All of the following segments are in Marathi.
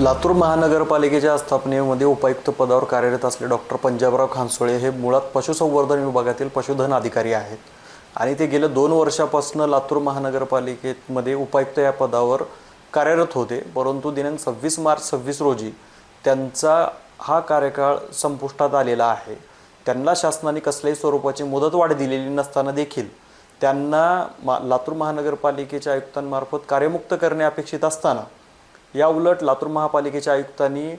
लातूर महानगरपालिकेच्या स्थापनेमध्ये उपायुक्त पदावर कार्यरत असले डॉक्टर पंजाबराव खानसोळे हे मुळात पशुसंवर्धन विभागातील पशुधन अधिकारी आहेत आणि ते गेल्या 2 वर्षापासून लातूर महानगरपालिकेमध्ये उपायुक्त या पदावर कार्यरत होते। परंतु दिनांक 26 मार्च 26 रोजी त्यांचा हा कार्यकाळ संपुष्टात आलेला आहे। त्यांना शासनाने कसल्याही स्वरूपाची मुदतवाढ दिलेली नसताना देखील त्यांना लातूर महानगरपालिकेच्या आयुक्तांमार्फत कार्यमुक्त करणे अपेक्षित असताना या उलट लातूर महापालिकेच्या आयुक्तांनी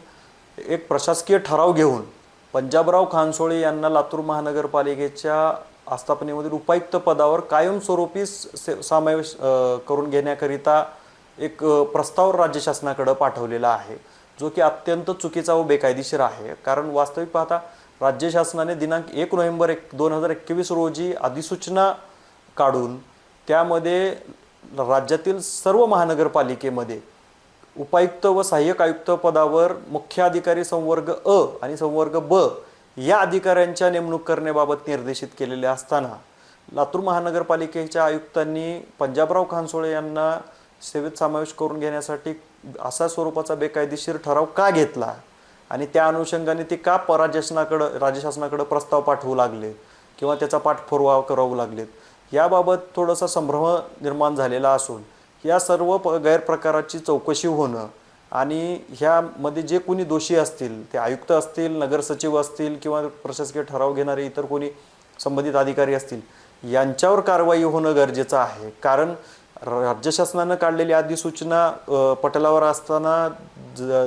एक प्रशासकीय ठराव घेऊन पंजाबराव खानसोळे यांना लातूर महानगरपालिकेच्या आस्थापनेमधील उपायुक्त पदावर कायमस्वरूपी समावेश करून घेण्याकरिता एक प्रस्ताव राज्य शासनाकडे पाठवलेला आहे, जो की अत्यंत चुकीचा व बेकायदेशीर आहे। कारण वास्तविक पाहता राज्य शासनाने दिनांक 1 नोव्हेंबर 2021 रोजी अधिसूचना काढून त्यामध्ये राज्यातील सर्व महानगरपालिकेमध्ये उपायुक्त व सहाय्यक आयुक्त पदावर मुख्य अधिकारी संवर्ग अ आणि संवर्ग ब या अधिकाऱ्यांच्या नेमणूक करण्याबाबत निर्देशित केलेले असताना लातूर महानगरपालिकेच्या आयुक्तांनी पंजाबराव खानसोळे यांना सेवेत समावेश करून घेण्यासाठी असा स्वरूपाचा बेकायदेशीर ठराव का घेतला आणि त्या अनुषंगाने ते का राज्य शासनाकडे प्रस्ताव पाठवू लागले किंवा त्याचा पाठपुरावा करावू लागलेत, याबाबत थोडासा संभ्रम निर्माण झालेला असून या सर्व गैरप्रकाराची चौकशी होणं आणि ह्यामध्ये जे कोणी दोषी असतील ते आयुक्त असतील, नगरसचिव असतील किंवा प्रशासकीय ठराव घेणारे इतर कोणी संबंधित अधिकारी असतील यांच्यावर कारवाई होणं गरजेचं आहे। कारण राज्य शासनानं काढलेली अधिसूचना पटलावर असताना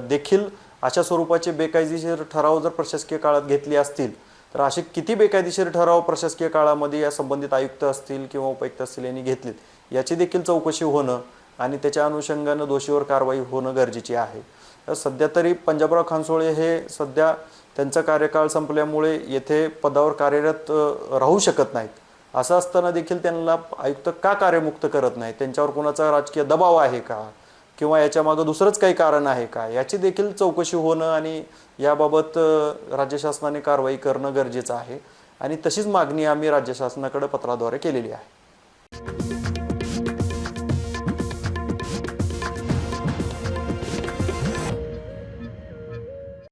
देखील अशा स्वरूपाचे बेकायदेशीर ठराव जर प्रशासकीय काळात घेतले असतील तर असे किती बेकायदेशीर ठराव प्रशासकीय काळामध्ये या संबंधित आयुक्त असतील किंवा उपायुक्त असतील यांनी घेतलेत याची देखील चौकशी होणं आणि त्याच्या अनुषंगाने दोषीवर कारवाई होणं गरजेची आहे। तर सध्या तरी पंजाबराव खानसोळे हे सध्या त्यांचा कार्यकाळ संपल्यामुळे येथे पदावर कार्यरत राहू शकत नाहीत। असं असताना देखील त्यांना आयुक्त का कार्यमुक्त करत नाही, त्यांच्यावर कोणाचा राजकीय दबाव आहे का किंवा याच्या मागे दुसरंच काही कारण आहे का, याची देखील चौकशी होणं आणि याबाबत राज्य शासनाने कारवाई करणं गरजेचं आहे आणि तशीच मागणी आम्ही राज्य शासनाकडे पत्राद्वारे केलेली आहे।